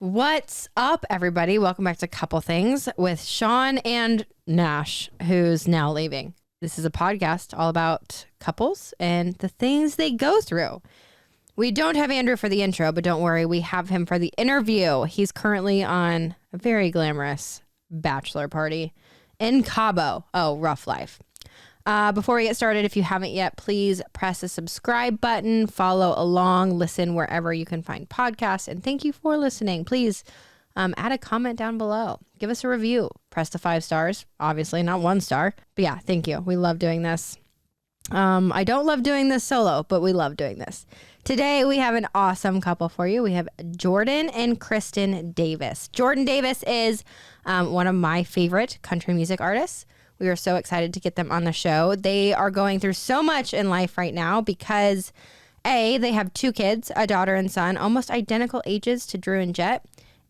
What's up, everybody? Welcome back to Couple Things with Shawn and Nash, who's now leaving. This is a podcast all about couples and the things they go through. We don't have Andrew for the intro, but don't worry, we have him for the interview. He's currently on a very glamorous bachelor party in Cabo. Oh, rough life. Before we get started, if you haven't yet, please press the subscribe button, follow along, listen wherever you can find podcasts, and thank you for listening. Please add a comment down below. Give us a review. Press the 5 stars. Obviously, not 1 star. But yeah, thank you. We love doing this. I don't love doing this solo, but we love doing this. Today, we have an awesome couple for you. We have Jordan and Kristen Davis. Jordan Davis is one of my favorite country music artists. We are so excited to get them on the show. They are going through so much in life right now because, A, they have 2 kids, a daughter and son, almost identical ages to Drew and Jet,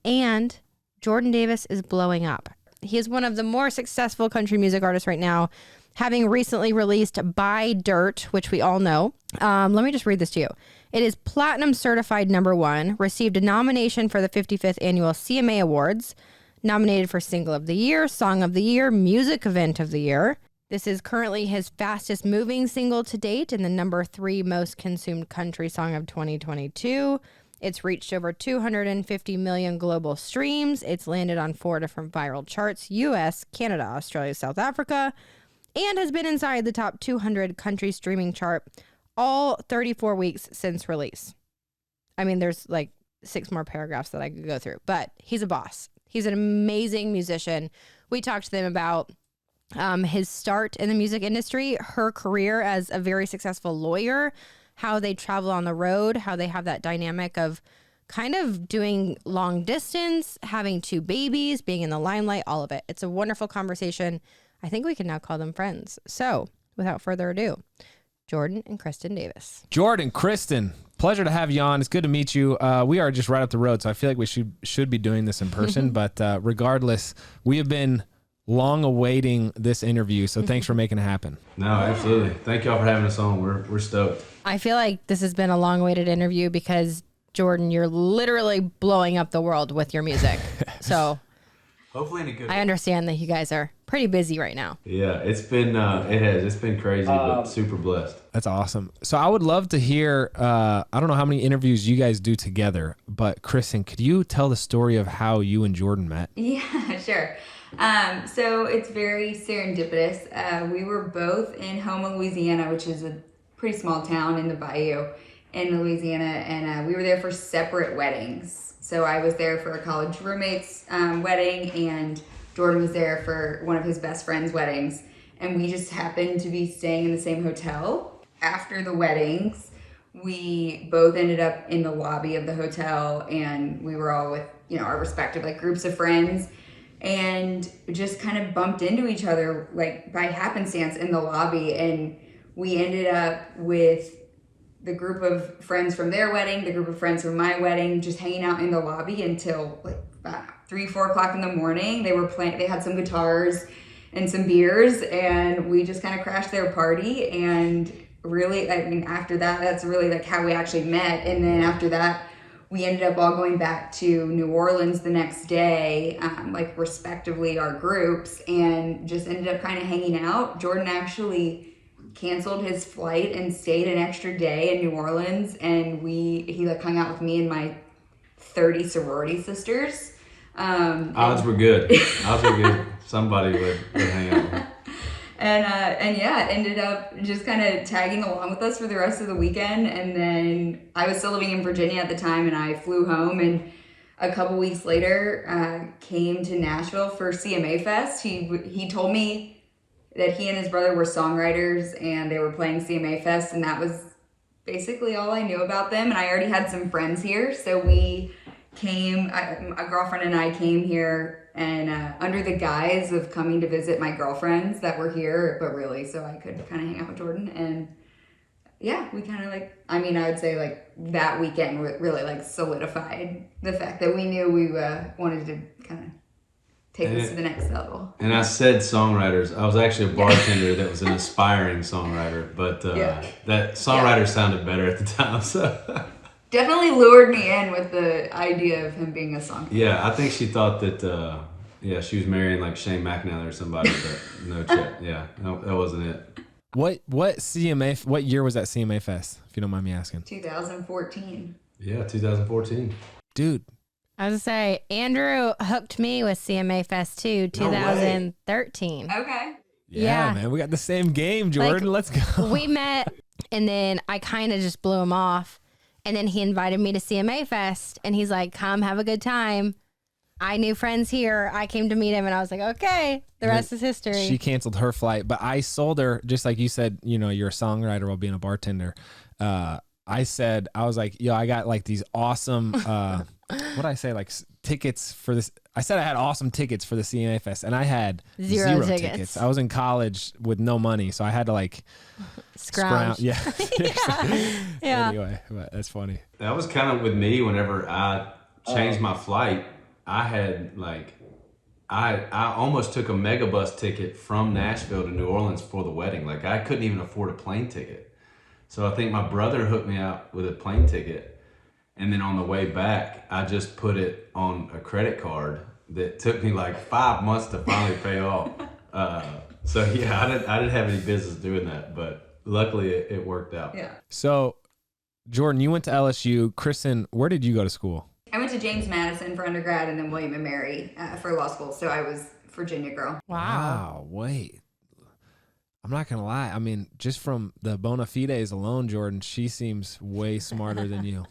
and Jordan Davis is blowing up. He is one of the more successful country music artists right now, having recently released Buy Dirt, which we all know. Let me just read this to you. It is platinum certified #1, received a nomination for the 55th annual CMA Awards, nominated for Single of the Year, Song of the Year, Music Event of the Year. This is currently his fastest moving single to date and the #3 most consumed country song of 2022. It's reached over 250 million global streams. It's landed on 4 different viral charts: US, Canada, Australia, South Africa, and has been inside the top 200 country streaming chart all 34 weeks since release. I mean, there's like 6 more paragraphs that I could go through, but he's a boss. He's an amazing musician. We talked to them about his start in the music industry, her career as a very successful lawyer, how they travel on the road, how they have that dynamic of kind of doing long distance, having 2 babies, being in the limelight, all of it. It's a wonderful conversation. I think we can now call them friends. So without further ado, Jordan and Kristen Davis. Jordan, Kristen, pleasure to have you on. It's good to meet you. We are just right up the road, so I feel like we should be doing this in person. But regardless, we have been long awaiting this interview, so thanks for making it happen. No, absolutely. Thank y'all for having us on. We're stoked. I feel like this has been a long-awaited interview because, Jordan, you're literally blowing up the world with your music. So Hopefully in a good I way. understand that you guys are pretty busy right now. Yeah, it's been crazy, but super blessed. That's awesome. So I would love to hear, I don't know how many interviews you guys do together, but Kristen, could you tell the story of how you and Jordan met? Yeah, sure. So it's very serendipitous. We were both in Houma, Louisiana, which is a pretty small town in the bayou in Louisiana, and we were there for separate weddings. So I was there for a college roommate's wedding, and Jordan was there for one of his best friend's weddings. And we just happened to be staying in the same hotel. After the weddings, we both ended up in the lobby of the hotel, and we were all with, our respective groups of friends, and just kind of bumped into each other by happenstance in the lobby. And we ended up with the group of friends from their wedding, the group of friends from my wedding, just hanging out in the lobby until about 3-4 o'clock in the morning. They were playing, they had some guitars and some beers, and we just kind of crashed their party. And really, after that, that's really how we actually met. And then after that, we ended up all going back to New Orleans the next day, respectively our groups, and just ended up kind of hanging out. Jordan actually canceled his flight and stayed an extra day in New Orleans, and he hung out with me and my 30 sorority sisters. Odds were good. Somebody would hang out with me. And yeah, it ended up just kind of tagging along with us for the rest of the weekend. And then I was still living in Virginia at the time, and I flew home, and a couple weeks later came to Nashville for CMA Fest. He told me that he and his brother were songwriters, and they were playing CMA Fest, and that was basically all I knew about them. And I already had some friends here, so we came, a girlfriend and I came here, and under the guise of coming to visit my girlfriends that were here, but really so I could kind of hang out with Jordan. And yeah, we kind of I would say that weekend really solidified the fact that we knew we wanted to kind of take this to the next level. And I said songwriters. I was actually a bartender that was an aspiring songwriter, but that songwriter sounded better at the time. So definitely lured me in with the idea of him being a songwriter. Yeah, I think she thought that, she was marrying like Shane McNally or somebody, but no shit. Yeah, no, that wasn't it. What CMA? What year was that CMA Fest? If you don't mind me asking. 2014. Yeah, 2014. Dude. I was gonna say Andrew hooked me with CMA Fest too, 2013. Okay. Yeah. Man, we got the same game, Jordan. Let's go. We met, and then I kind of just blew him off, and then he invited me to CMA Fest, and he's like, "Come, have a good time." I knew friends here. I came to meet him, and I was like, "Okay, the rest is history." She canceled her flight, but I sold her, just like you said, you're a songwriter while being a bartender. I was like, yo, I got like these awesome, what I say, like tickets for this. I said I had awesome tickets for the CMA Fest, and I had zero tickets. I was in college with no money, so I had to like scrounge. Yeah. Yeah. Anyway, but that's funny. That was kind of with me whenever I changed my flight. I had like, I almost took a megabus ticket from Nashville to New Orleans for the wedding. Like I couldn't even afford a plane ticket. So I think my brother hooked me out with a plane ticket. And then on the way back, I just put it on a credit card that took me like 5 months to finally pay off. So yeah, I didn't have any business doing that, but luckily it worked out. Yeah. So Jordan, you went to LSU. Kristen, where did you go to school? I went to James Madison for undergrad and then William and Mary for law school. So I was Virginia girl. Wow. Wait. I'm not going to lie. I mean, just from the bona fides alone, Jordan, she seems way smarter than you.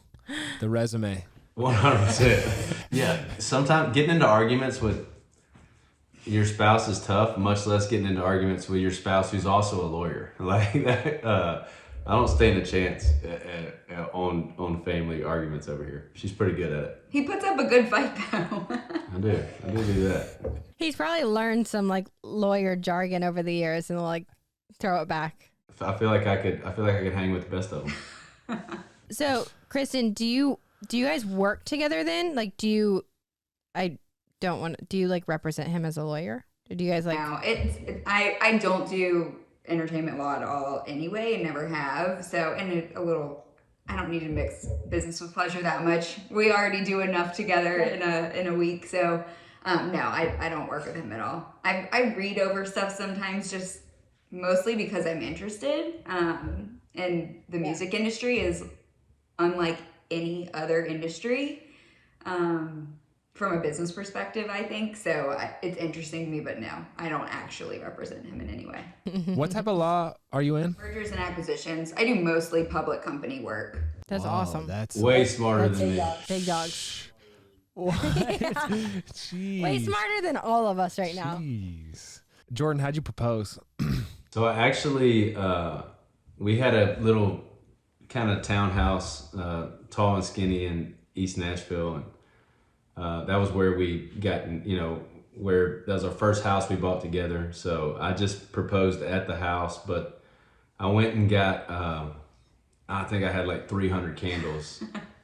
The resume. 100%. Yeah. Sometimes getting into arguments with your spouse is tough, much less getting into arguments with your spouse who's also a lawyer. Like that, I don't stand a chance on family arguments over here. She's pretty good at it. He puts up a good fight though. I do that. He's probably learned some like lawyer jargon over the years and like throw it back. I feel like I could hang with the best of them. So, Kristen, do you guys work together then? Like, do you like represent him as a lawyer? Or do you guys like? No, I don't do entertainment law at all anyway, and never have. So, and I don't need to mix business with pleasure that much. We already do enough together in a week. So, no, I don't work with him at all. I read over stuff sometimes, just mostly because I'm interested. And the music industry is unlike any other industry. From a business perspective, I think. So it's interesting to me, but no, I don't actually represent him in any way. What type of law are you in? Mergers and acquisitions. I do mostly public company work. That's Wow, awesome. That's Way smarter than me. Big dogs. What? Yeah. Jeez. Way smarter than all of us right now. Jeez. Jordan, how'd you propose? So I actually, we had a little kind of townhouse, tall and skinny in East Nashville, and that was where we got, that was our first house we bought together. So I just proposed at the house, but I went and got, I think I had like 300 candles.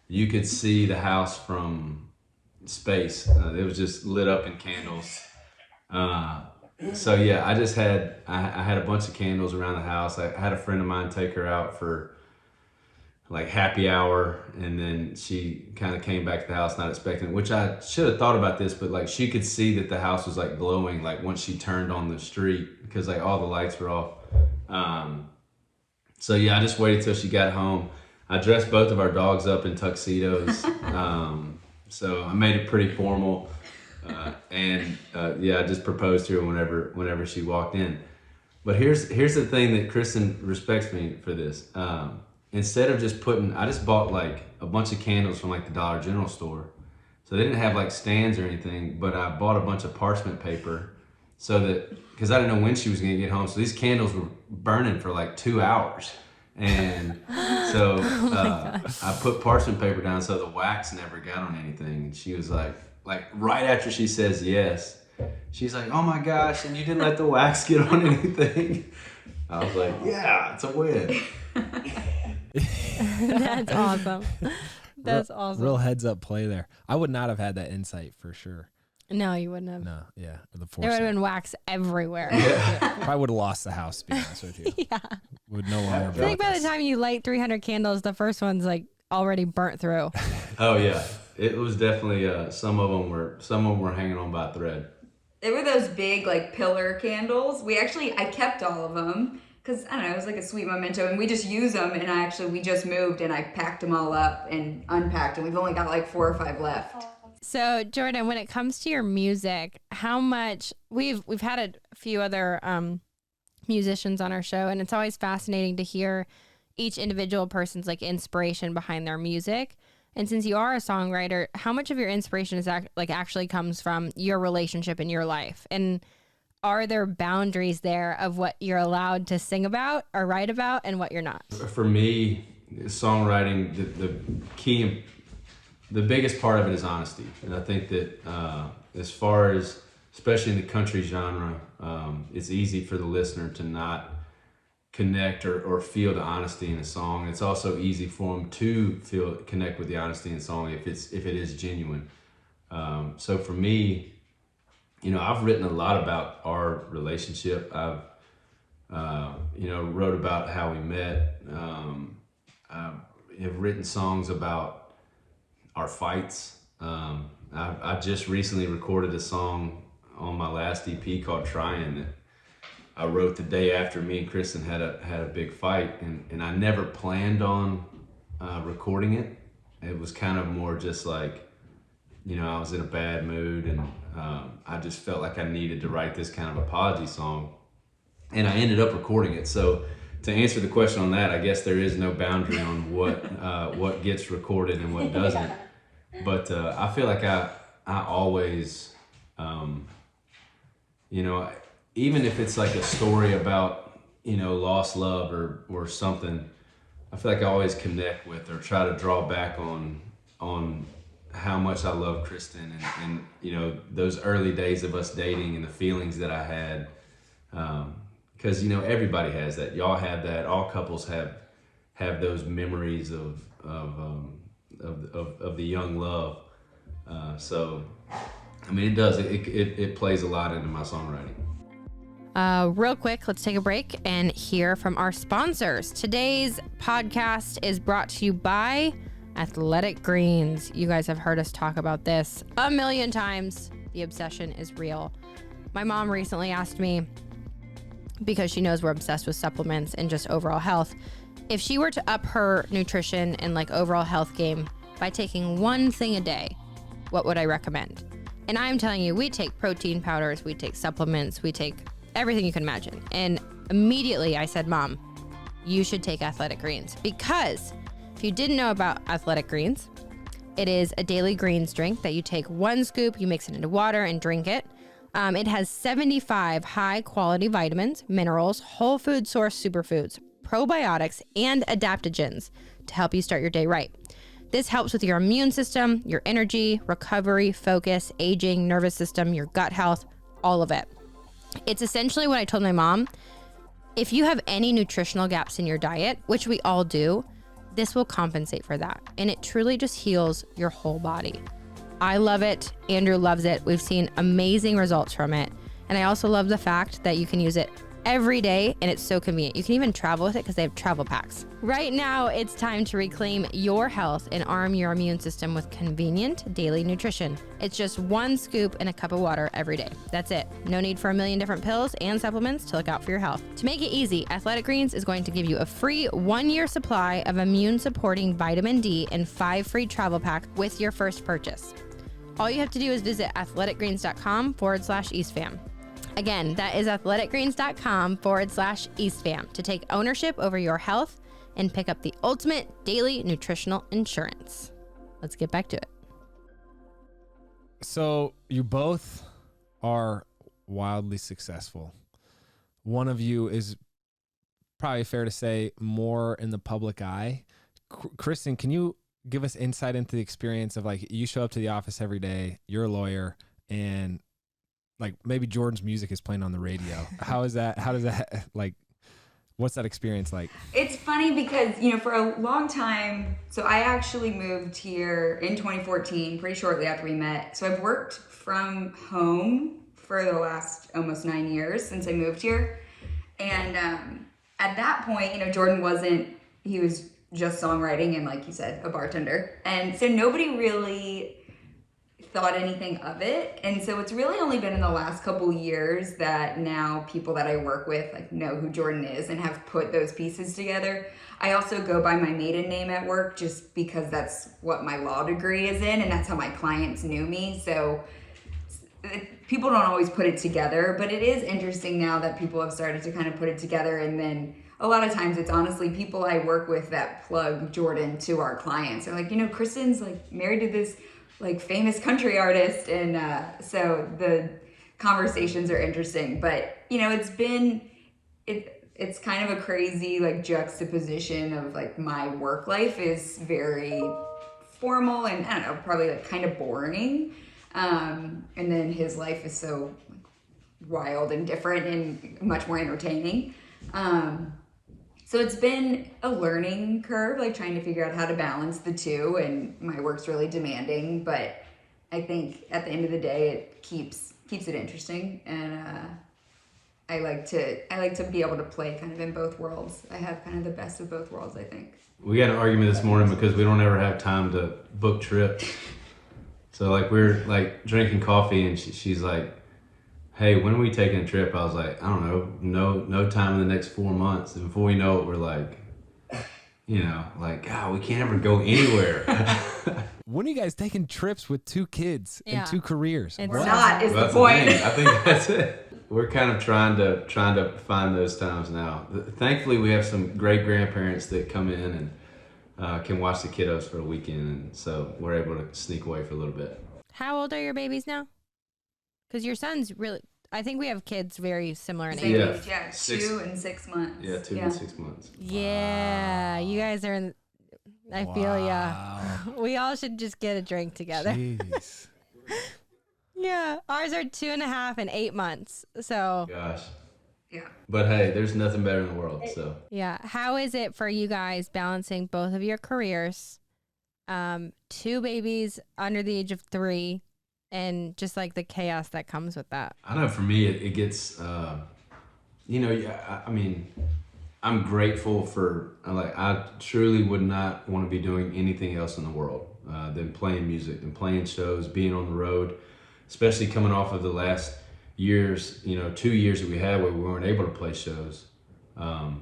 You could see the house from space. It was just lit up in candles. So yeah, I had a bunch of candles around the house. I had a friend of mine take her out for like happy hour, and then she kind of came back to the house not expecting it, which I should have thought about this, but like she could see that the house was like glowing like once she turned on the street because like all the lights were off. So yeah, I just waited till she got home. I dressed both of our dogs up in tuxedos. So I made it pretty formal. I just proposed to her whenever she walked in. But here's the thing that Kristen respects me for this. Instead of I just bought like a bunch of candles from like the Dollar General store. So they didn't have like stands or anything, but I bought a bunch of parchment paper so that, because I didn't know when she was gonna get home. So these candles were burning for like 2 hours. And so I put parchment paper down so the wax never got on anything. And she was like right after she says yes, she's like, oh my gosh, and you didn't let the wax get on anything. I was like, yeah, it's a win. That's awesome. That's awesome. Real heads up play there. I would not have had that insight for sure. No, you wouldn't have. No, yeah. The There would have been wax everywhere. Probably would have lost the house, to be honest with you. Yeah. Would no longer I be think with by us. the time you light 300 candles, the first one's like already burnt through. Oh yeah, it was definitely some of them were hanging on by a thread. They were those big like pillar candles. I kept all of them because I don't know, it was like a sweet memento, and we just use them. And we just moved, and I packed them all up and unpacked, and we've only got like 4 or 5 left. So Jordan, when it comes to your music, how much we've had a few other musicians on our show, and it's always fascinating to hear each individual person's like inspiration behind their music. And since you are a songwriter, how much of your inspiration is actually comes from your relationship in your life? And are there boundaries there of what you're allowed to sing about or write about and what you're not? For me, songwriting, the biggest part of it is honesty. And I think that as far as, especially in the country genre, it's easy for the listener to not connect or feel the honesty in a song. It's also easy for them to connect with the honesty in a song if it is genuine. So for me, I've written a lot about our relationship. I've wrote about how we met. I have written songs about our fights. I just recently recorded a song on my last EP called Trying that I wrote the day after me and Kristen had a big fight, and I never planned on recording it. It was kind of more just like, I was in a bad mood, and I just felt like I needed to write this kind of apology song, and I ended up recording it. So to answer the question on that, I guess there is no boundary on what gets recorded and what doesn't. But I feel like I always, even if it's like a story about, lost love or something, I feel like I always connect with or try to draw back on how much I love Kristen and those early days of us dating and the feelings that I had. Because, everybody has that. Y'all have that. All couples have those memories of the young love. So, I mean, it does. It plays a lot into my songwriting. Real quick, let's take a break and hear from our sponsors. Today's podcast is brought to you by Athletic Greens. You guys have heard us talk about this a million times. The obsession is real. My mom recently asked me, because she knows we're obsessed with supplements and just overall health, if she were to up her nutrition and like overall health game by taking one thing a day, what would I recommend? And I'm telling you, we take protein powders, we take supplements, we take everything you can imagine. And immediately I said, Mom, you should take Athletic Greens, because if you didn't know about Athletic Greens, it is a daily greens drink that you take 1 scoop, you mix it into water and drink it. It has 75 high quality vitamins, minerals, whole food source superfoods, probiotics, and adaptogens to help you start your day right. This helps with your immune system, your energy, recovery, focus, aging, nervous system, your gut health, all of it. It's essentially what I told my mom. If you have any nutritional gaps in your diet, which we all do, this will compensate for that. And it truly just heals your whole body. I love it. Andrew loves it. We've seen amazing results from it. And I also love the fact that you can use it every day, and it's so convenient. You can even travel with it because they have travel packs. Right now, it's time to reclaim your health and arm your immune system with convenient daily nutrition. It's just 1 scoop in a cup of water every day. That's it. No need for a million different pills and supplements to look out for your health. To make it easy, Athletic Greens is going to give you a free 1-year supply of immune-supporting vitamin D and 5 free travel packs with your first purchase. All you have to do is visit athleticgreens.com/EastFam. Again, that is athleticgreens.com/EastFam to take ownership over your health and pick up the ultimate daily nutritional insurance. Let's get back to it. So you both are wildly successful. One of you is probably fair to say more in the public eye. Kristen, can you give us insight into the experience of like, you show up to the office every day, you're a lawyer, and like maybe Jordan's music is playing on the radio. How does that like, what's that experience like? It's funny because, for a long time, so I actually moved here in 2014, pretty shortly after we met. So I've worked from home for the last almost 9 years since I moved here. And at that point, Jordan he was just songwriting and, like you said, a bartender. And so nobody really thought anything of it. And so it's really only been in the last couple years that now people that I work with like know who Jordan is and have put those pieces together. I also go by my maiden name at work just because that's what my law degree is in, and that's how my clients knew me. So people don't always put it together, but it is interesting now that people have started to kind of put it together. And then a lot of times it's honestly people I work with that plug Jordan to our clients. They're like, Kristen's like married to this like famous country artist, and so the conversations are interesting. But it's kind of a crazy like juxtaposition of like my work life is very formal and I don't know, probably like kind of boring, and then his life is so wild and different and much more entertaining. So it's been a learning curve, like trying to figure out how to balance the two, and my work's really demanding, but I think at the end of the day, it keeps it interesting, and I like to be able to play kind of in both worlds. I have kind of the best of both worlds, I think. We got an argument this morning because we don't ever have time to book trips. So like we're like drinking coffee, and she's like, hey, when are we taking a trip? I was like, I don't know, no time in the next 4 months. And before we know it, we're like, God, we can't ever go anywhere. When are you guys taking trips with 2 kids and 2 careers? It's not, is the point. I think that's it. We're kind of trying to find those times now. Thankfully, we have some great grandparents that come in and can watch the kiddos for a weekend. And so we're able to sneak away for a little bit. How old are your babies now? Because your son's really, I think we have kids very similar in Same age. age, yeah. 2 and 6 months. Yeah, 2 and 6 months. Yeah, you guys are in, I feel we all should just get a drink together. Jeez. Yeah, ours are 2.5 and 8 months. So Gosh. Yeah. But hey, there's nothing better in the world. So yeah, how is it for you guys balancing both of your careers, 2 babies under the age of 3, and just like the chaos that comes with that? I know for me, it gets, I mean, I'm grateful for, I truly would not want to be doing anything else in the world than playing music, than playing shows, being on the road, especially coming off of the last years, 2 years that we had where we weren't able to play shows. I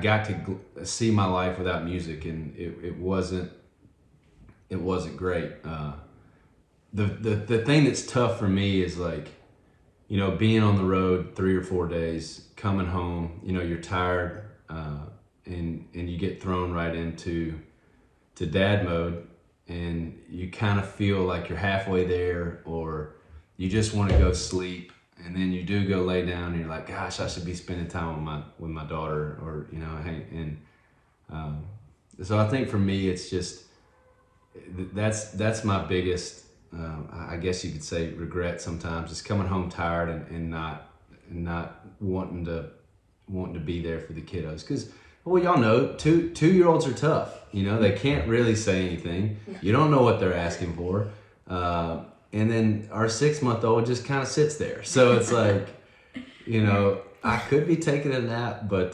got to see my life without music, and it wasn't great. The thing that's tough for me is being on the road 3 or 4 days, coming home, you're tired, and you get thrown right into dad mode, and you kind of feel like you're halfway there, or you just want to go sleep, and then you do go lay down, and you're like, gosh, I should be spending time with my daughter, or so I think for me, it's just that's my biggest, I guess you could say, regret sometimes, is coming home tired and not wanting to be there for the kiddos, because y'all know 2-year-olds are tough. They can't really say anything. You don't know what they're asking for, and then our 6-month-old just kind of sits there. So it's like, I could be taking a nap, but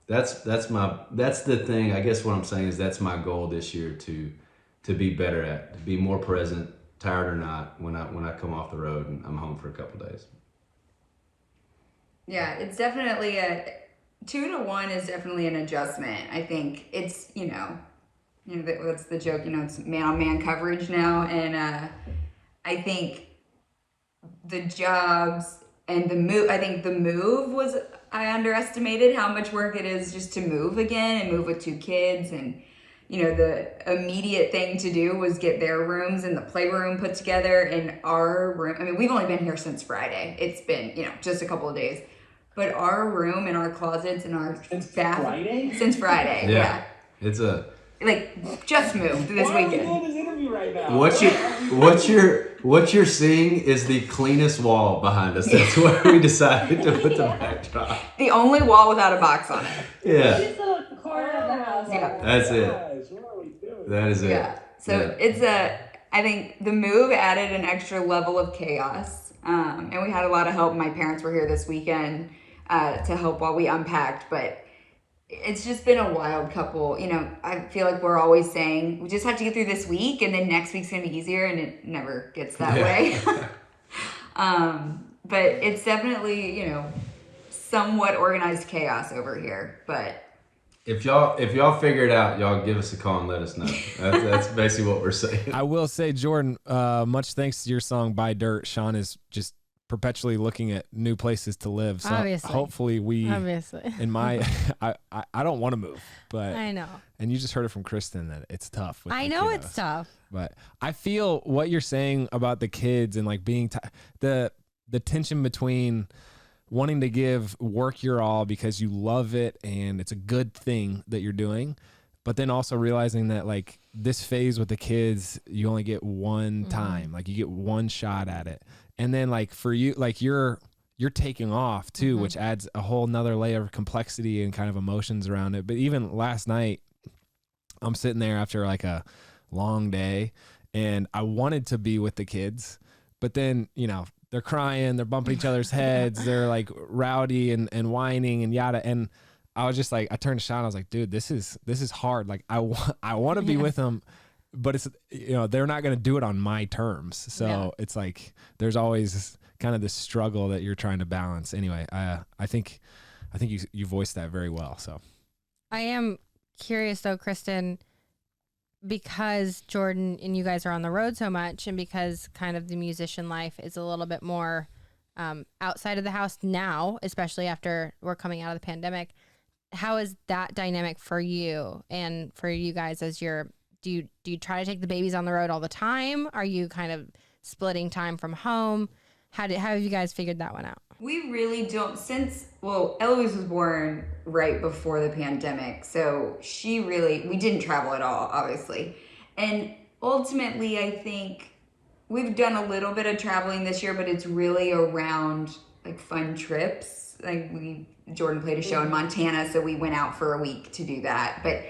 that's the thing. I guess what I'm saying is that's my goal this year, to be better at, to be more present, tired or not, when I come off the road and I'm home for a couple days. Yeah, it's definitely 2 to 1 is definitely an adjustment. I think it's, that's the joke, it's man-on-man coverage now. And I think the jobs and the move, I underestimated how much work it is just to move again and move with 2 kids. And, the immediate thing to do was get their rooms and the playroom put together, and our room. I mean, we've only been here since Friday. It's been, just a couple of days. But our room and our closets and our bathroom since Friday. Yeah. It's just moved this weekend. We're doing this interview right now. What you're seeing is the cleanest wall behind us. That's where we decided to put the backdrop. The only wall without a box on it. Yeah. This little corner of the house. Yeah. That's it. Guys, what are we doing? That is it. Yeah. So I think the move added an extra level of chaos. And we had a lot of help. My parents were here this weekend to help while we unpacked, but it's just been a wild couple. You know, I feel like we're always saying we just have to get through this week and then next week's gonna be easier, and it never gets that way. But it's definitely, you know, somewhat organized chaos over here. But if y'all figure it out, y'all give us a call and let us know. That's basically what we're saying. I will say, Jordan, much thanks to your song "Buy Dirt," Shawn is just perpetually looking at new places to live. So Obviously. hopefully in my, I don't want to move, but I know. And you just heard it from Kristen that it's tough. With I the know kiddos. it's tough. But I feel what you're saying about the kids and like being the tension between wanting to work your all because you love it and it's a good thing that you're doing, but then also realizing that like this phase with the kids, you only get one time, like you get one shot at it. And then like for you, like you're taking off too, which adds a whole nother layer of complexity and kind of emotions around it. But even last night, I'm sitting there after like a long day and I wanted to be with the kids, but then, you know, they're crying, they're bumping each other's heads, they're like rowdy and whining and yada. And I was just like, I turned to Shawn, I was like, dude, this is hard. Like I want to be with them, but it's, you know, they're not going to do it on my terms. So it's like, there's always kind of this struggle that you're trying to balance. Anyway, I think you voiced that very well. So I am curious though, Kristen, because Jordan and you guys are on the road so much, and because kind of the musician life is a little bit more outside of the house now, especially after we're coming out of the pandemic. How is that dynamic for you and for you guys as do you try to take the babies on the road all the time? Are you kind of splitting time from home? How have you guys figured that one out? we really don't, Eloise was born right before the pandemic, so we didn't travel at all, obviously. And ultimately, I think we've done a little bit of traveling this year, but it's really around like fun trips. Like Jordan played a show in Montana, so we went out for a week to do that. But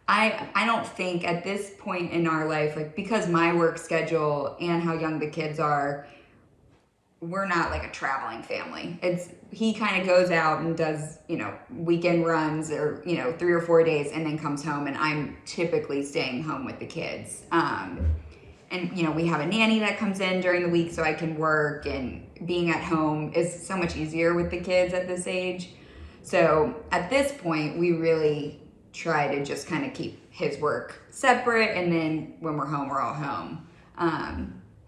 I don't think at this point in our life, like because my work schedule and how young the kids are, we're not like a traveling family. He kind of goes out and does, weekend runs or, 3 or 4 days and then comes home, and I'm typically staying home with the kids. And, we have a nanny that comes in during the week so I can work, and being at home is so much easier with the kids at this age. So at this point, we really try to just kind of keep his work separate, and then when we're home, we're all home.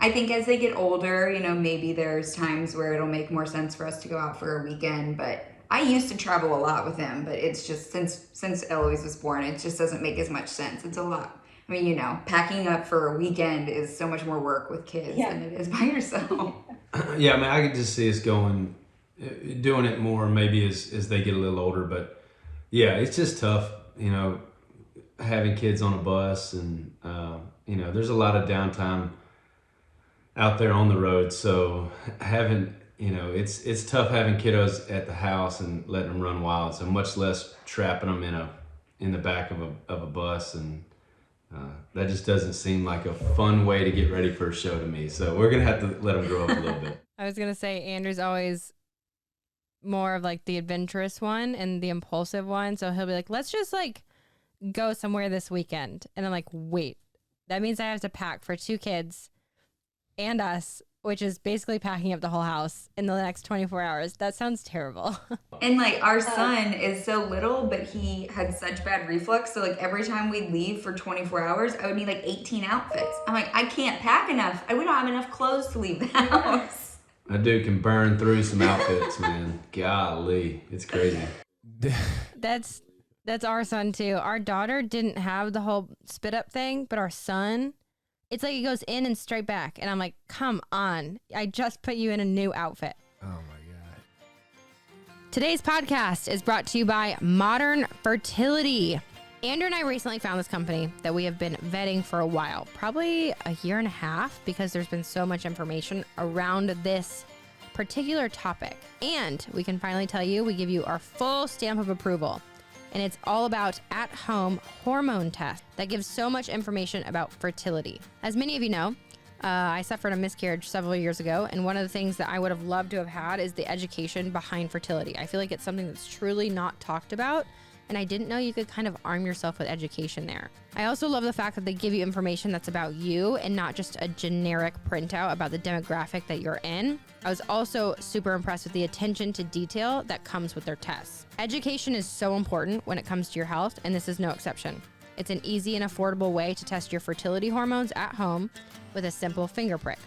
I think as they get older, maybe there's times where it'll make more sense for us to go out for a weekend, but I used to travel a lot with him, but it's just since Eloise was born, it just doesn't make as much sense. It's a lot. I mean, packing up for a weekend is so much more work with kids than it is by yourself. Yeah, I mean, I could just see us doing it more maybe as they get a little older, but yeah, it's just tough, having kids on a bus, and, there's a lot of downtime out there on the road. So having, it's tough having kiddos at the house and letting them run wild. So much less trapping them in the back of a bus, and that just doesn't seem like a fun way to get ready for a show to me. So we're gonna have to let them grow up a little bit. I was gonna say Andrew's always more of like the adventurous one and the impulsive one. So he'll be like, let's just like go somewhere this weekend. And I'm like, wait, that means I have to pack for 2 kids and us, which is basically packing up the whole house in the next 24 hours. That sounds terrible. And like our son is so little, but he had such bad reflux. So like every time we'd leave for 24 hours, I would need like 18 outfits. I'm like, I can't pack enough. We don't have enough clothes to leave the house. That dude can burn through some outfits, man. Golly, it's crazy. That's our son too. Our daughter didn't have the whole spit up thing, but our son, it's like it goes in and straight back. And I'm like, come on. I just put you in a new outfit. Oh my God. Today's podcast is brought to you by Modern Fertility. Andrew and I recently found this company that we have been vetting for a while, probably a year and a half, because there's been so much information around this particular topic. And we can finally tell you, we give you our full stamp of approval. And it's all about at-home hormone tests that gives so much information about fertility. As many of you know, I suffered a miscarriage several years ago, and one of the things that I would have loved to have had is the education behind fertility. I feel like it's something that's truly not talked about, And I didn't know you could kind of arm yourself with education there. I also love the fact that they give you information that's about you and not just a generic printout about the demographic that you're in. I was also super impressed with the attention to detail that comes with their tests. Education is so important when it comes to your health, and this is no exception. It's an easy and affordable way to test your fertility hormones at home with a simple finger prick.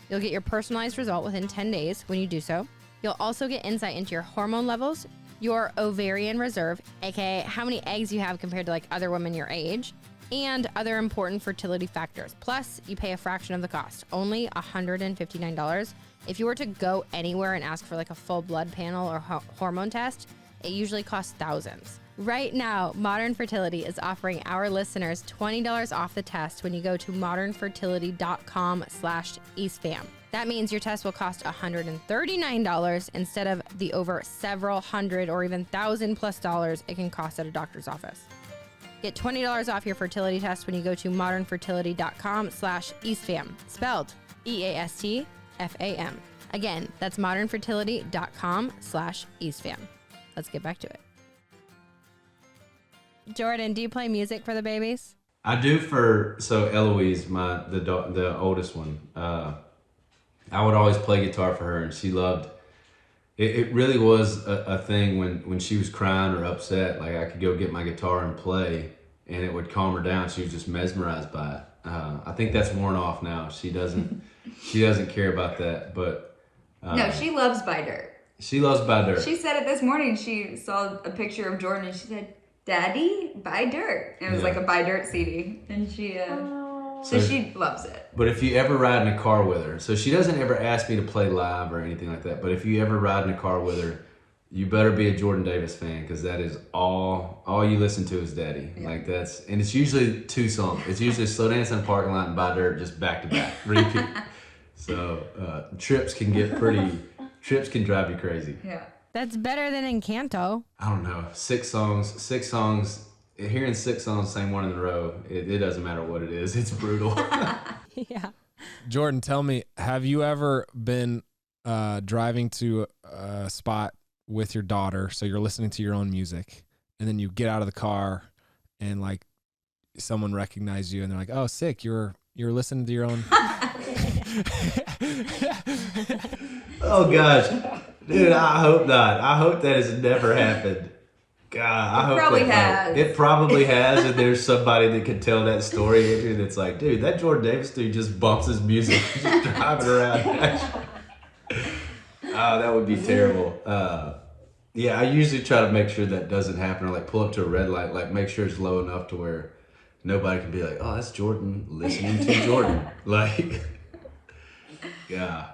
You'll get your personalized result within 10 days when you do so. You'll also get insight into your hormone levels, your ovarian reserve, aka how many eggs you have compared to like other women your age, and other important fertility factors. Plus, you pay a fraction of the cost, only $159. If you were to go anywhere and ask for like a full blood panel or hormone test, it usually costs thousands. Right now, Modern Fertility is offering our listeners $20 off the test when you go to modernfertility.com/EastFam. That means your test will cost $139 instead of the over several hundred or even $1,000+ it can cost at a doctor's office. Get $20 off your fertility test when you go to modernfertility.com/EastFam, spelled EASTFAM. Again, that's modernfertility.com/EastFam. Let's get back to it. Jordan, do you play music for the babies? I do so Eloise, the oldest one. I would always play guitar for her, and she loved it. It really was a thing when she was crying or upset. Like I could go get my guitar and play, and it would calm her down. She was just mesmerized by it. I think that's worn off now. She doesn't care about that. But No, she loves Buy Dirt. She loves Buy Dirt. She said it this morning. She saw a picture of Jordan and she said, "Daddy, Buy Dirt." And it was like a Buy Dirt CD, and she she loves it. But if you ever ride in a car with her, so she doesn't ever ask me to play live or anything like that. But if you ever ride in a car with her, you better be a Jordan Davis fan, because that is all you listen to is Daddy. Yeah. Like and it's usually 2 songs. It's usually Slow Dance in the Parking Lot and Buy Dirt, just back to back, repeat. So trips can drive you crazy. Yeah. That's better than Encanto. I don't know. 6 songs. Hearing 6 songs, same one in a row, it doesn't matter what it is. It's brutal. Yeah. Jordan, tell me, have you ever been driving to a spot with your daughter, so you're listening to your own music, and then you get out of the car and like someone recognizes you and they're like, "Oh, sick, you're listening to your own." Oh gosh, dude, I hope not. I hope that has never happened. God, I hope probably has. It probably has, and there's somebody that can tell that story, Andrew, that's like, dude, that Jordan Davis dude just bumps his music just driving around. Oh, that would be terrible. Yeah, I usually try to make sure that doesn't happen, or like pull up to a red light, like make sure it's low enough to where nobody can be like, "Oh, that's Jordan listening to Jordan." Like, yeah.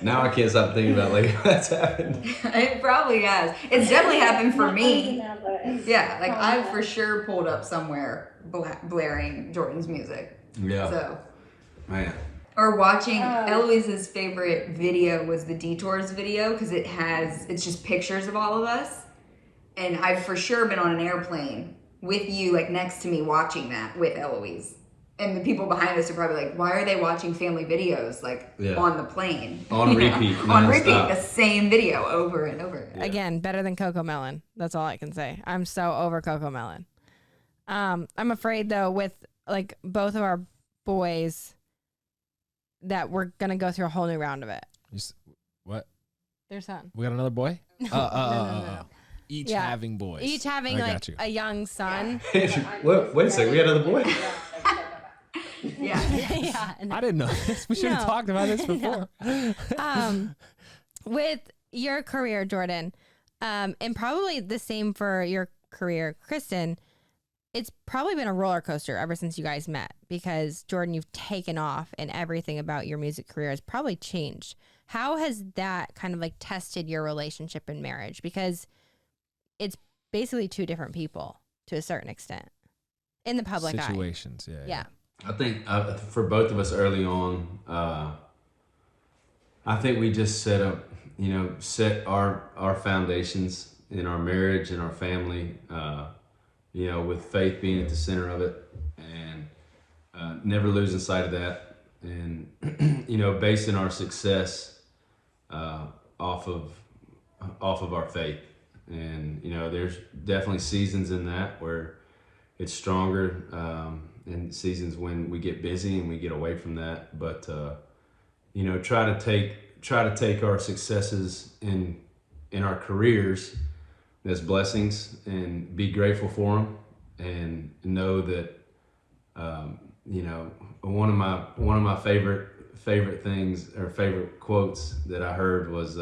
Now I can't stop thinking about like that's happened. It probably has. It's definitely happened for me. Yeah, like I've for sure pulled up somewhere blaring Jordan's music. Yeah. So, man. Or watching Eloise's favorite video was the Detours video, because it's just pictures of all of us, and I've for sure been on an airplane with you like next to me watching that with Eloise. And the people behind us are probably like, "Why are they watching family videos on the plane?" On repeat. On repeat, the same video over and over again. Yeah. Again, better than Coco Melon. That's all I can say. I'm so over Coco Melon. I'm afraid though, with like both of our boys, that we're gonna go through a whole new round of it. What? Their son. We got another boy? No. Each having boys. Each having like a young son. Wait a second, we got another boy? Yeah. Yeah. I didn't know this. We should have talked about this before. With your career, Jordan, and probably the same for your career, Kristen, it's probably been a roller coaster ever since you guys met, because Jordan, you've taken off and everything about your music career has probably changed. How has that kind of like tested your relationship and marriage? Because it's basically 2 different people to a certain extent in the public situations. eye. Yeah. I think for both of us early on, I think we just set our foundations in our marriage and our family, with faith being at the center of it, and never losing sight of that, and basing our success off of our faith, And, you know, there's definitely seasons in that where it's stronger, and seasons when we get busy and we get away from that. But, you know, try to take our successes in our careers as blessings and be grateful for them, and know that, you know, one of my favorite things or favorite quotes that I heard was,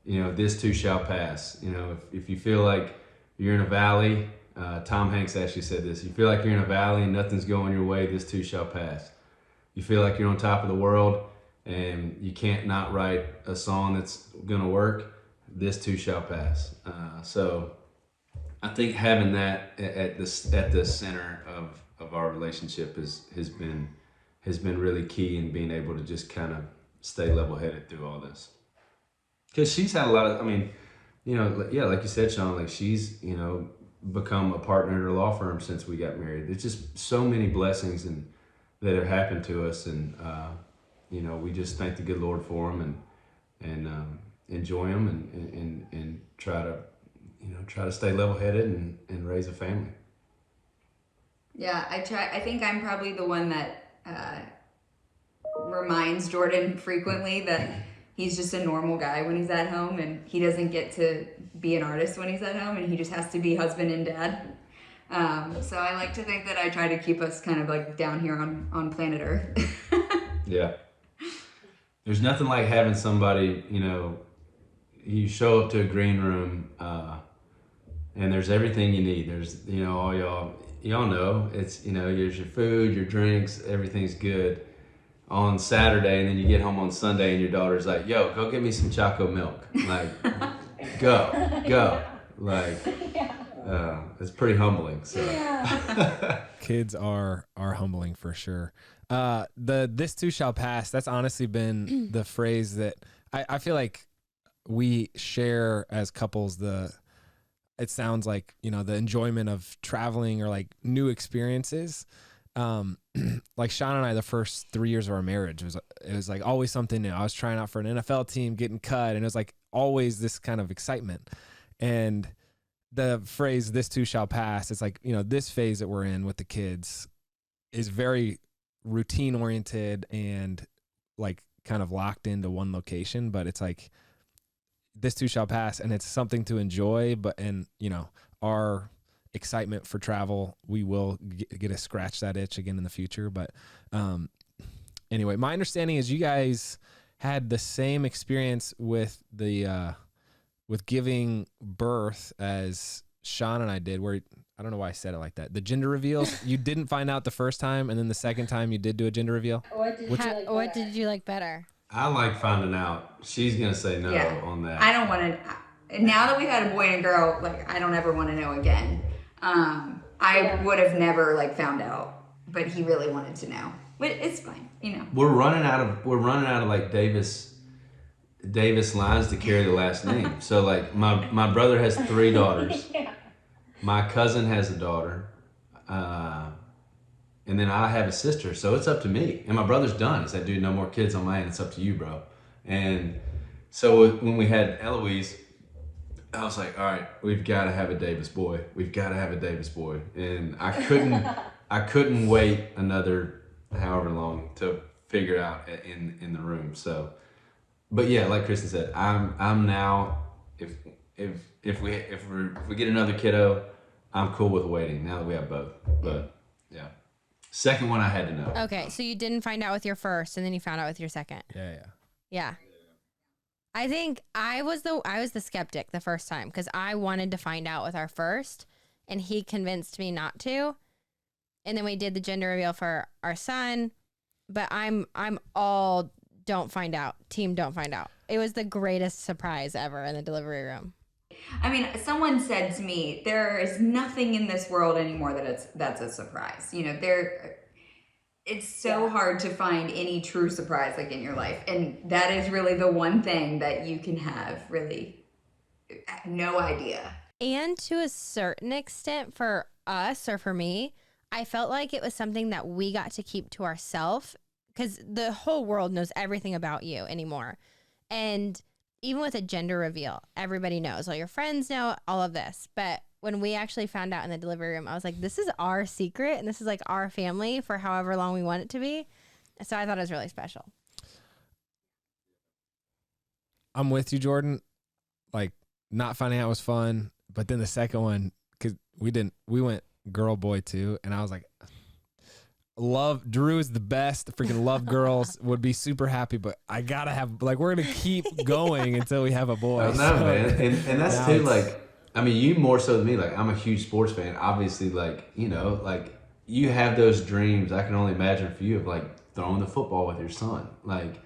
you know, this too shall pass. You know, if you feel like you're in a valley, Tom Hanks actually said this, you feel like you're in a valley and nothing's going your way, this too shall pass. You feel like you're on top of the world and you can't not write a song that's gonna work, this too shall pass. So I think having that at the center of our relationship has been really key in being able to just kind of stay level-headed through all this. Because she's had a lot of, I mean, you know, yeah, like you said, Shawn, like she's, you know, become a partner at her law firm since we got married. There's just so many blessings that have happened to us, and you know, we just thank the good Lord for them, and enjoy them, and try to stay level-headed and raise a family. Yeah, I think I'm probably the one that reminds Jordan frequently that he's just a normal guy when he's at home, and he doesn't get to be an artist when he's at home, and he just has to be husband and dad. So I like to think that I try to keep us kind of like down here on planet Earth. Yeah. There's nothing like having somebody, you know, you show up to a green room, and there's everything you need. There's, you know, all y'all know, it's, you know, there's your food, your drinks, everything's good on Saturday, and then you get home on Sunday and your daughter's like, yo, go get me some choco milk. Like, go. Like, it's pretty humbling. So Kids are humbling for sure. The this too shall pass, that's honestly been the phrase that I feel like we share as couples. It sounds like, you know, the enjoyment of traveling or like new experiences. Like Shawn and I, the first 3 years of our marriage it was like always something new. I was trying out for an NFL team, getting cut, and it was like always this kind of excitement. And the phrase "this too shall pass," it's like, you know, this phase that we're in with the kids is very routine oriented and like kind of locked into one location, but it's like this too shall pass, and it's something to enjoy. But, and you know, our excitement for travel, we will get to scratch that itch again in the future. But anyway, my understanding is you guys had the same experience with the with giving birth as Shawn and I did, where I don't know why I said it like that. The gender reveals, you didn't find out the first time, and then the second time you did do a gender reveal. What did you like better? I like finding out. She's gonna say no on that. I don't want to. Now that we've had a boy and a girl, like I don't ever want to know again. I would have never like found out, but he really wanted to know. But it's fine, you know. We're running out of like Davis lines to carry the last name. So like my brother has 3 daughters. My cousin has a daughter. And then I have a sister, so it's up to me. And my brother's done. He said, dude, no more kids on my end. It's up to you, bro. And so when we had Eloise, I was like, all right, we've got to have a Davis boy. We've got to have a Davis boy. And I couldn't wait another however long to figure it out in the room. So, but yeah, like Kristen said, I'm now, if we get another kiddo, I'm cool with waiting now that we have both. But yeah. Second one I had to know. Okay, so you didn't find out with your first, and then you found out with your second. Yeah. I think I was the skeptic the first time because I wanted to find out with our first, and he convinced me not to. And then we did the gender reveal for our son, but I'm all don't find out. Team don't find out. It was the greatest surprise ever in the delivery room. I mean, someone said to me, there is nothing in this world anymore that's a surprise. You know, it's so hard to find any true surprise like in your life. And that is really the one thing that you can have really no idea. And to a certain extent for us or for me, I felt like it was something that we got to keep to ourselves because the whole world knows everything about you anymore. And even with a gender reveal, everybody knows, all your friends know all of this. But when we actually found out in the delivery room, I was like, this is our secret and this is like our family for however long we want it to be. So I thought it was really special. I'm with you, Jordan. Like, not finding out was fun, but then the second one, because we went girl boy too, and I was like, love Drew is the best. Freaking love girls. Would be super happy, but I gotta have, like, we're gonna keep going until we have a boy. I know, man, and that's now too, it's- like, I mean, you more so than me. Like, I'm a huge sports fan. Obviously, like, you know, like, you have those dreams. I can only imagine for you of like throwing the football with your son. Like,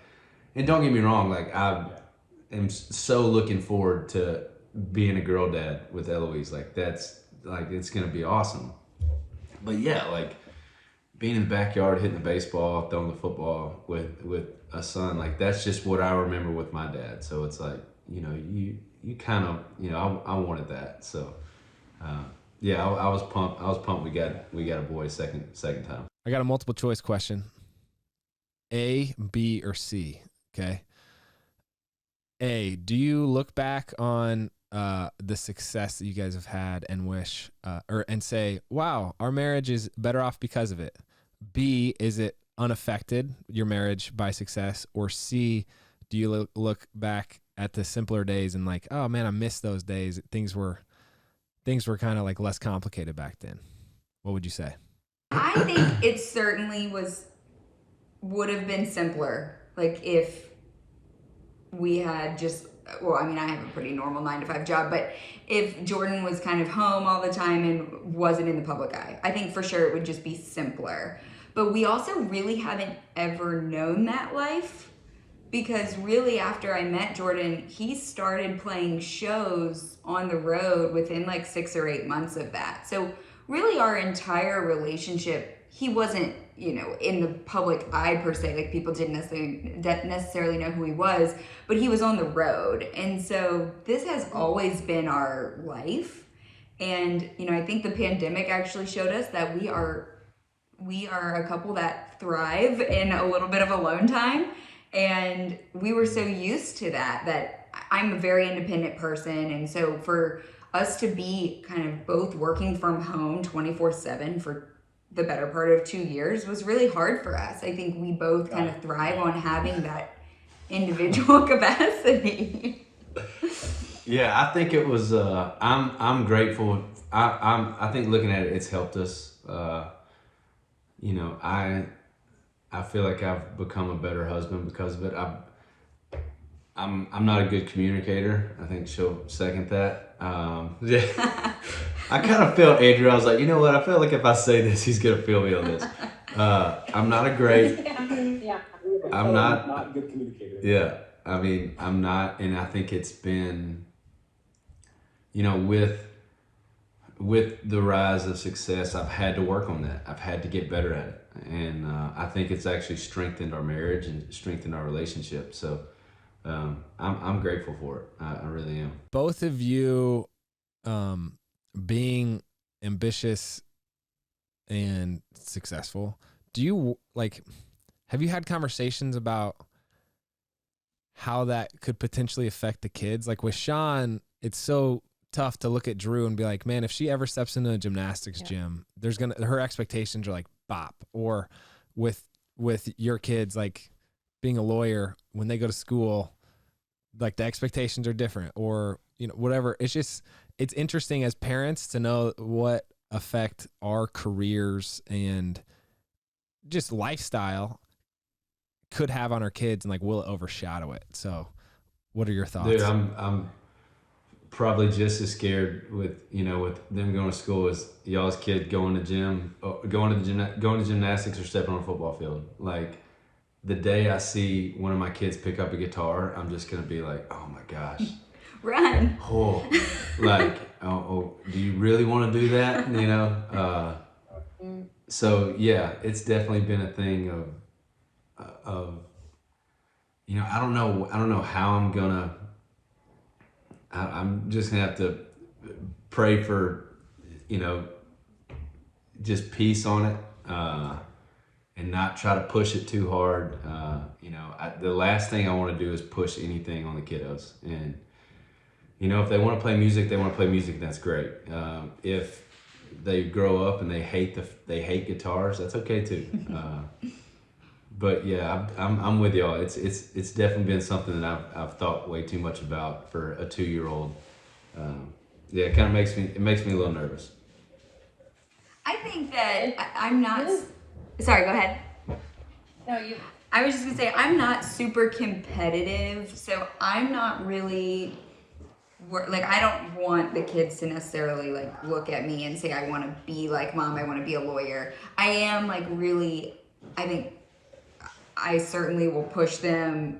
and don't get me wrong, like, I am so looking forward to being a girl dad with Eloise. Like, that's like, it's gonna be awesome. But yeah, like, being in the backyard, hitting the baseball, throwing the football with a son, like, that's just what I remember with my dad. So it's like, you know, you kind of, you know, I wanted that. So yeah, I was pumped. I was pumped. We got a boy second time. I got a multiple choice question. A, B, or C. Okay. A, do you look back on the success that you guys have had and wish, and say, wow, our marriage is better off because of it? B, is it unaffected, your marriage, by success? Or C, do you look back at the simpler days and like, oh man, I miss those days. Things were kind of like less complicated back then. What would you say? I think it certainly would have been simpler. Like, if we had just, well, I mean, I have a pretty normal 9-to-5 job, but if Jordan was kind of home all the time and wasn't in the public eye, I think for sure it would just be simpler. But we also really haven't ever known that life, because really after I met Jordan, he started playing shows on the road within like 6 or 8 months of that. So really our entire relationship, he wasn't, you know, in the public eye per se, like people didn't necessarily know who he was, but he was on the road. And so this has always been our life. And, you know, I think the pandemic actually showed us that we are a couple that thrive in a little bit of alone time. And we were so used to that I'm a very independent person. And so for us to be kind of both working from home 24/7 for the better part of 2 years was really hard for us. I think we both kind of thrive on having that individual capacity. Yeah, I think it was. I'm grateful. I think looking at it, it's helped us. You know, I feel like I've become a better husband because of it. I'm not a good communicator. I think she'll second that. Yeah. I kind of felt Andrew. I was like, you know what? I feel like if I say this, he's gonna feel me on this. I'm not a great. Yeah. I'm not a good communicator. Yeah, I mean, I'm not, and I think it's been, you know, with the rise of success, I've had to work on that. I've had to get better at it, and I think it's actually strengthened our marriage and strengthened our relationship. So I'm grateful for it. I really am. Both of you being ambitious and successful, do you have you had conversations about how that could potentially affect the kids? Like with Shawn, it's so tough to look at Drew and be like, man, if she ever steps into a gymnastics gym, her expectations are like bop. Or with your kids, like being a lawyer, when they go to school, like the expectations are different, or, you know, whatever. It's interesting as parents to know what effect our careers and just lifestyle could have on our kids, and like, will it overshadow it? So what are your thoughts? Dude, I'm probably just as scared with them going to school as y'all's kid going to gymnastics or stepping on a football field. Like, the day I see one of my kids pick up a guitar, I'm just gonna be like, oh my gosh, Run. oh, like, oh, do you really want to do that? You know. So yeah, it's definitely been a thing of you know, I don't know how I'm gonna. I'm just gonna have to pray for, you know, just peace on it, and not try to push it too hard. The last thing I want to do is push anything on the kiddos. And if they want to play music, they want to play music. That's great. If they grow up and they hate guitars, that's okay too. But yeah, I'm with y'all. It's definitely been something that I've thought way too much about for a 2-year-old. It kind of makes me a little nervous. I think that I'm not. Sorry, go ahead. No, you. I was just gonna say I'm not super competitive, so I'm not really I don't want the kids to necessarily look at me and say I want to be like mom, I want to be a lawyer. I am really, I think I certainly will push them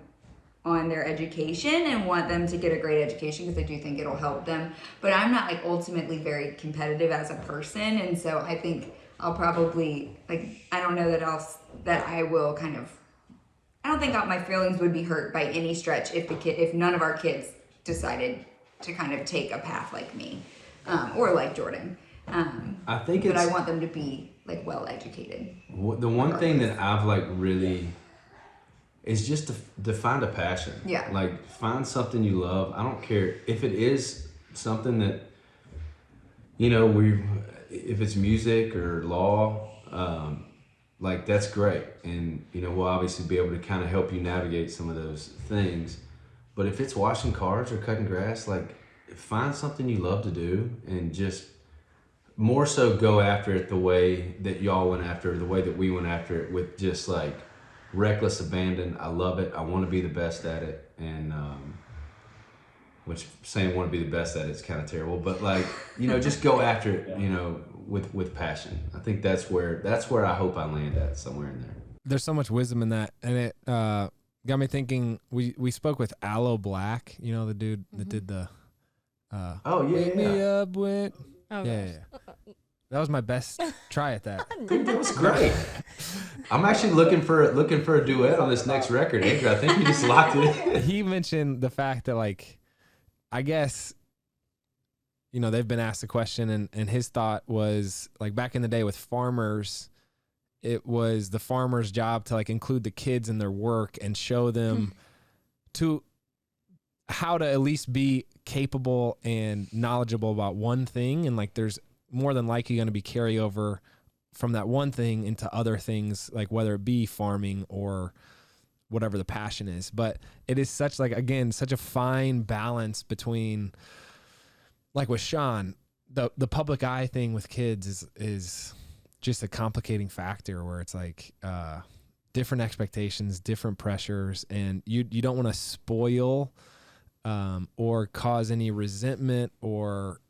on their education and want them to get a great education because I do think it'll help them. But I'm not ultimately very competitive as a person, and so I think I'll probably I don't know that I will kind of. I don't think my feelings would be hurt by any stretch if none of our kids decided to kind of take a path like me, or like Jordan. I think but I want them to be well educated. The one thing that I've really is just to find a passion. Yeah. Find something you love. I don't care if it is something that if it's music or law, that's great, and we'll obviously be able to kind of help you navigate some of those things. But if it's washing cars or cutting grass, find something you love to do and just more so go after it the way that y'all went after it, the way that we went after it, with just reckless abandon. I love it. I want to be the best at it. And, which saying want to be the best at it is kind of terrible, but just go after it, with passion. I think that's where I hope I land at, somewhere in there. There's so much wisdom in that. And it, got me thinking. We spoke with Aloe Black, the dude that did the wake me up when yeah. That was my best try at that. Dude, that was great. I'm actually looking for a duet on this next record, Andrew. I think you just locked it in. He mentioned the fact that I guess they've been asked the question, and his thought was back in the day with farmers, it was the farmer's job to include the kids in their work and show them to how to at least be capable and knowledgeable about one thing. And there's more than likely going to be carryover from that one thing into other things, whether it be farming or whatever the passion is. But it is such such a fine balance between with Shawn, the public eye thing with kids is just a complicating factor where it's different expectations, different pressures, and you don't want to spoil or cause any resentment or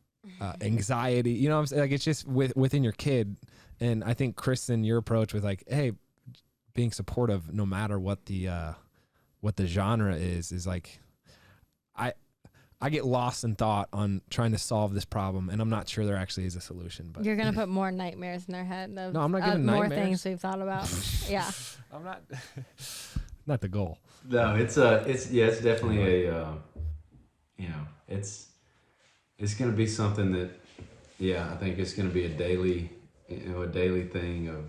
anxiety. What I'm saying? It's just within your kid. And I think, Kristen, your approach with hey, being supportive no matter what the genre is I get lost in thought on trying to solve this problem, and I'm not sure there actually is a solution. But you're gonna put more nightmares in their head. No, I'm not giving more nightmares. Things we've thought about. Yeah, I'm not. Not the goal. No, it's definitely it's gonna be something that, I think it's gonna be a daily thing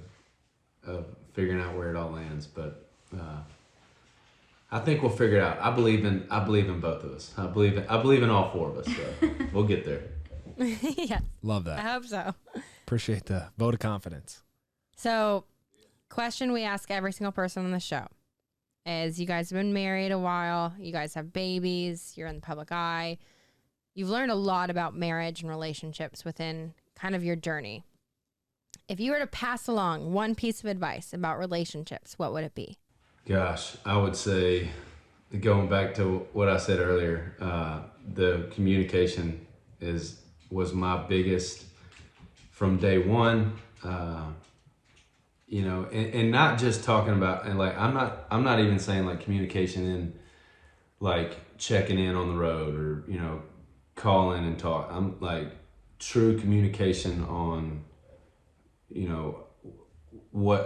of figuring out where it all lands, but. I think we'll figure it out. I believe in both of us. I believe in all four of us. So we'll get there. Yeah. Love that. I hope so. Appreciate the vote of confidence. So, question we ask every single person on the show is: you guys have been married a while. You guys have babies. You're in the public eye. You've learned a lot about marriage and relationships within kind of your journey. If you were to pass along one piece of advice about relationships, what would it be? Gosh, I would say, going back to what I said earlier, the communication was my biggest from day one. And not just talking about, and I'm not even saying communication in checking in on the road or calling and talk. I'm true communication on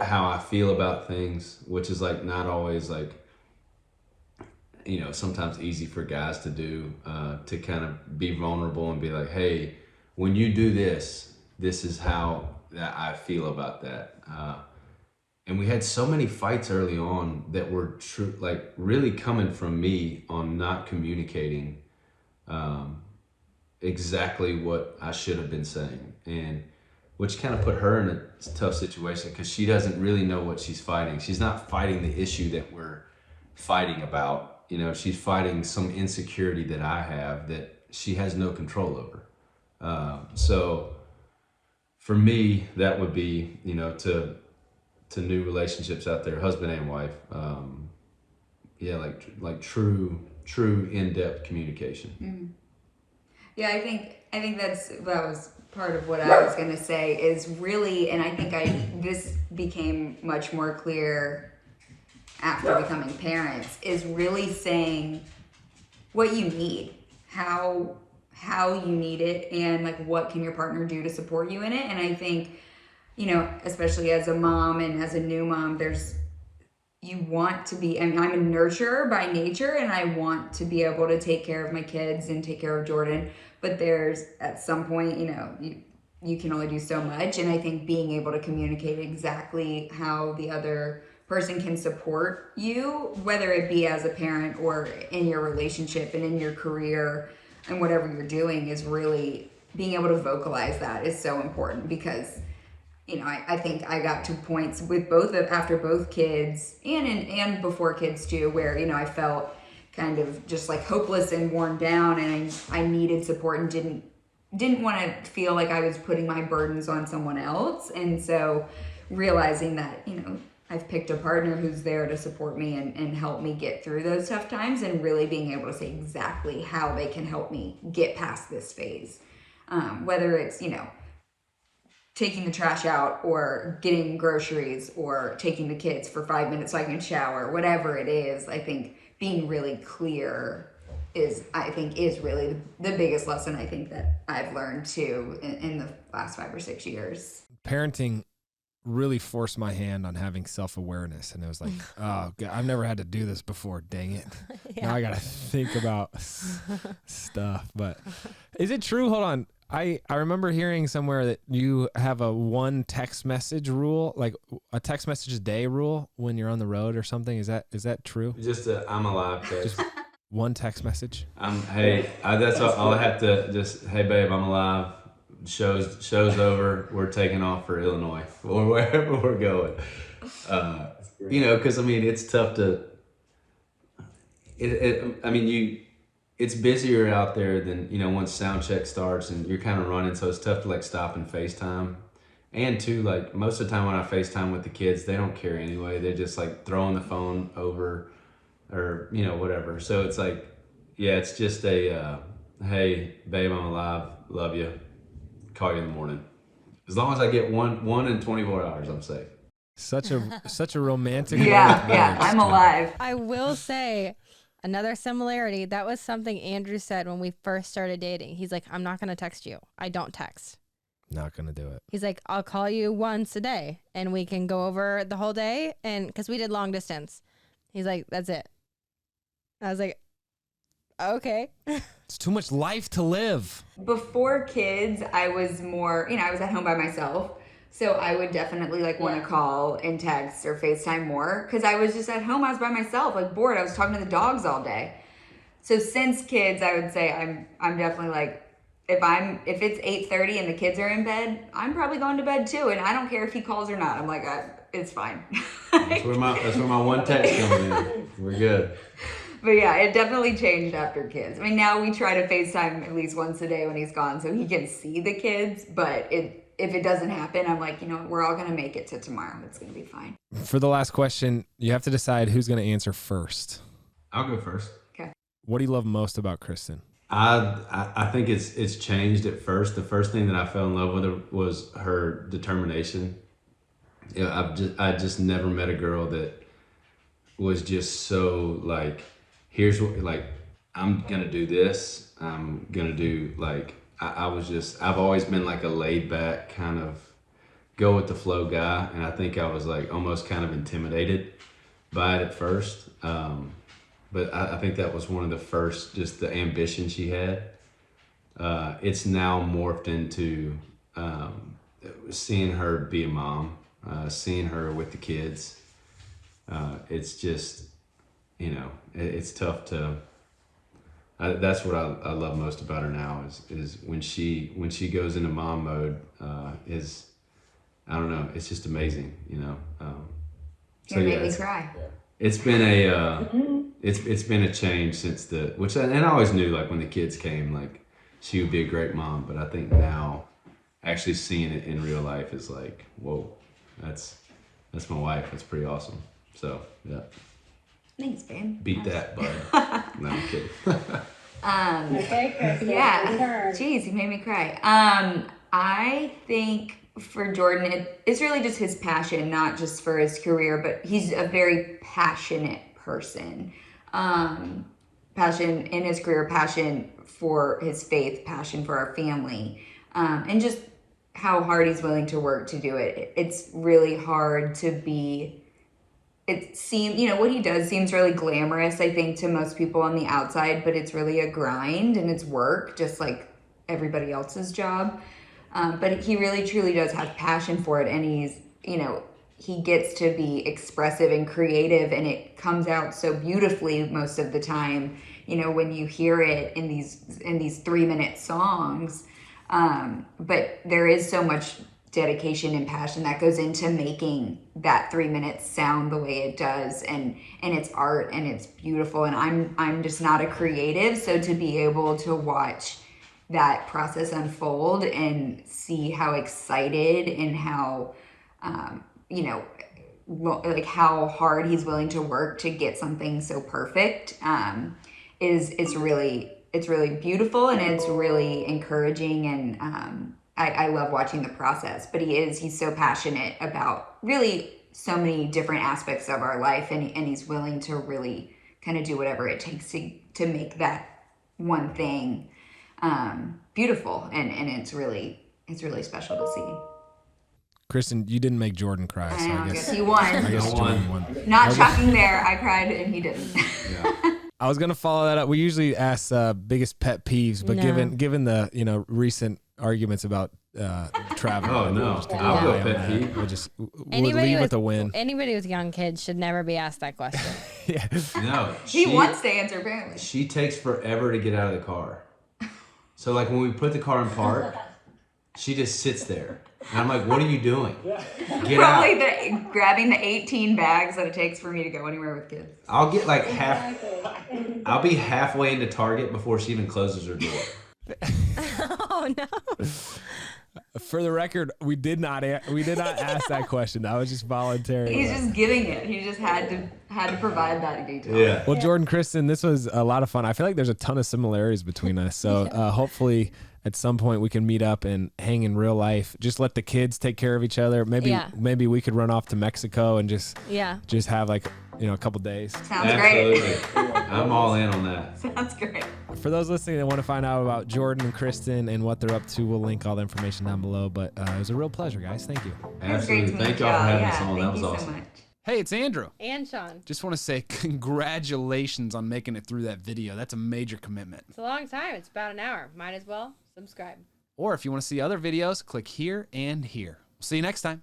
how I feel about things, which is not always sometimes easy for guys to do, to kind of be vulnerable and be hey, when you do this is how that I feel about that. And we had so many fights early on that were true, like really coming from me on not communicating exactly what I should have been saying, and which kind of put her in a tough situation because she doesn't really know what she's fighting. She's not fighting the issue that we're fighting about. You know, she's fighting some insecurity that I have that she has no control over. So for me, that would be, you know, to new relationships out there, husband and wife. Yeah, like true in-depth communication. Mm-hmm. Yeah, I think that was part of what I was gonna say is really, and I think this became much more clear after becoming parents, is really saying what you need, how you need it, and like what can your partner do to support you in it. And I think, you know, especially as a mom and as a new mom, you want to be, I mean, I'm a nurturer by nature, and I want to be able to take care of my kids and take care of Jordan. But there's, at some point, you know, you can only do so much. And I think being able to communicate exactly how the other person can support you, whether it be as a parent or in your relationship and in your career and whatever you're doing, is really being able to vocalize that is so important. Because, you know, I think I got to points with after both kids and before kids too, where, you know, I felt kind of just like hopeless and worn down, and I needed support and didn't want to feel like I was putting my burdens on someone else. And so realizing that, you know, I've picked a partner who's there to support me and help me get through those tough times, and really being able to say exactly how they can help me get past this phase. Whether it's, you know, taking the trash out or getting groceries or taking the kids for 5 minutes so I can shower, whatever it is, I think being really clear is really the biggest lesson I think that I've learned too in the last 5 or 6 years. Parenting really forced my hand on having self-awareness, and it was like, oh God, I've never had to do this before, dang it. Yeah. Now I gotta think about stuff. But is it true, hold on, I remember hearing somewhere that you have a one text message rule, like a text message a day rule when you're on the road or something. Is that true? Just I'm alive text. Just one text message. That's all I have to, just, hey babe, I'm alive. Show's over. We're taking off for Illinois or wherever we're going. You know, because I mean, it's tough to. It's busier out there than, you know, once sound check starts and you're kind of running, so it's tough to like stop and FaceTime. And too, like most of the time when I FaceTime with the kids, they don't care anyway. They're just like throwing the phone over, or, you know, whatever. So it's like, yeah, it's just a, hey babe, I'm alive, love you, call you in the morning. As long as I get one in 24 hours, I'm safe. Such a romantic. Yeah, I'm alive. I will say another similarity. That was something Andrew said when we first started dating. He's like, I'm not going to text you. I don't text. Not going to do it. He's like, I'll call you once a day and we can go over the whole day. And because we did long distance, he's like, that's it. I was like, okay. It's too much life to live. Before kids, I was more, you know, I was at home by myself. So I would definitely like want to call and text or FaceTime more, because I was just at home. I was by myself, like bored. I was talking to the dogs all day. So since kids, I would say I'm definitely like, if it's 8:30 and the kids are in bed, I'm probably going to bed too, and I don't care if he calls or not. I'm like, it's fine. That's where my one text comes in. We're good. But yeah, it definitely changed after kids. I mean, now we try to FaceTime at least once a day when he's gone so he can see the kids. But if it doesn't happen, I'm like, you know, we're all going to make it to tomorrow. It's going to be fine. For the last question, you have to decide who's going to answer first. I'll go first. Okay. What do you love most about Kristen? I think it's changed at first. The first thing that I fell in love with her was her determination. You know, I just never met a girl that was just so like, here's what, like, I'm gonna do this. I'm gonna do, like, I've always been like a laid back kind of go with the flow guy, and I think I was like almost kind of intimidated by it at first. But I think that was one of the first, just the ambition she had. It's now morphed into seeing her be a mom seeing her with the kids. It's just, it's tough to. That's what I love most about her now is when she goes into mom mode. I don't know. It's just amazing, So you made me cry. It's been it's been a change since and I always knew like when the kids came, like she would be a great mom, but I think now actually seeing it in real life is like, whoa, that's my wife. That's pretty awesome. So yeah. Thanks, babe. Beat that, bud. No, I'm kidding. Okay, Kristen. Yeah. Your turn. Jeez, you made me cry. I think for Jordan, it's really just his passion, not just for his career, but he's a very passionate person. Passion in his career, passion for his faith, passion for our family, and just how hard he's willing to work to do it. It's really hard to be. It seems, what he does seems really glamorous, I think, to most people on the outside, but it's really a grind and it's work, just like everybody else's job. But he really, truly does have passion for it. And he's, he gets to be expressive and creative, and it comes out so beautifully most of the time, when you hear it in these 3-minute songs. But there is so much dedication and passion that goes into making that 3 minutes sound the way it does, and it's art and it's beautiful, and I'm just not a creative, so to be able to watch that process unfold and see how excited and how like how hard he's willing to work to get something so perfect is really beautiful, and it's really encouraging, and I love watching the process. But he's so passionate about really so many different aspects of our life, and he's willing to really kind of do whatever it takes to make that one thing beautiful, and it's really special to see. Kristen, you didn't make Jordan cry, so I guess he won. I guess Jordan won. Not shocking there. I cried and he didn't. Yeah. I was gonna follow that up. We usually ask biggest pet peeves, but No. given the recent arguments about travel, Oh, no. we'll just take it I'll go away on pet that. peeve. We'll leave with a win. Anybody with young kids should never be asked that question. Yeah. No. He wants to answer apparently. She takes forever to get out of the car. So like when we put the car in park, she just sits there. And I'm like, what are you doing? Get Probably out. grabbing the 18 bags that it takes for me to go anywhere with kids. I'll get like I'll be halfway into Target before she even closes her door. Oh no. For the record, we did not ask that question. That was just voluntary. He's just giving it. He just had to provide that detail. Yeah. Well, Jordan, Kristen, this was a lot of fun. I feel like there's a ton of similarities between us. So hopefully at some point we can meet up and hang in real life. Just let the kids take care of each other. Maybe we could run off to Mexico and just have like a couple days. Sounds great. Absolutely. I'm all in on that. Sounds great. For those listening that want to find out about Jordan and Kristen and what they're up to, we'll link all the information down below. But it was a real pleasure, guys. Thank you. Absolutely. Thank y'all for having us on. That Thank was you awesome. so much. Hey, it's Andrew. And Shawn. Just want to say congratulations on making it through that video. That's a major commitment. It's a long time. It's about an hour. Might as well subscribe. Or if you want to see other videos, click here and here. We'll see you next time.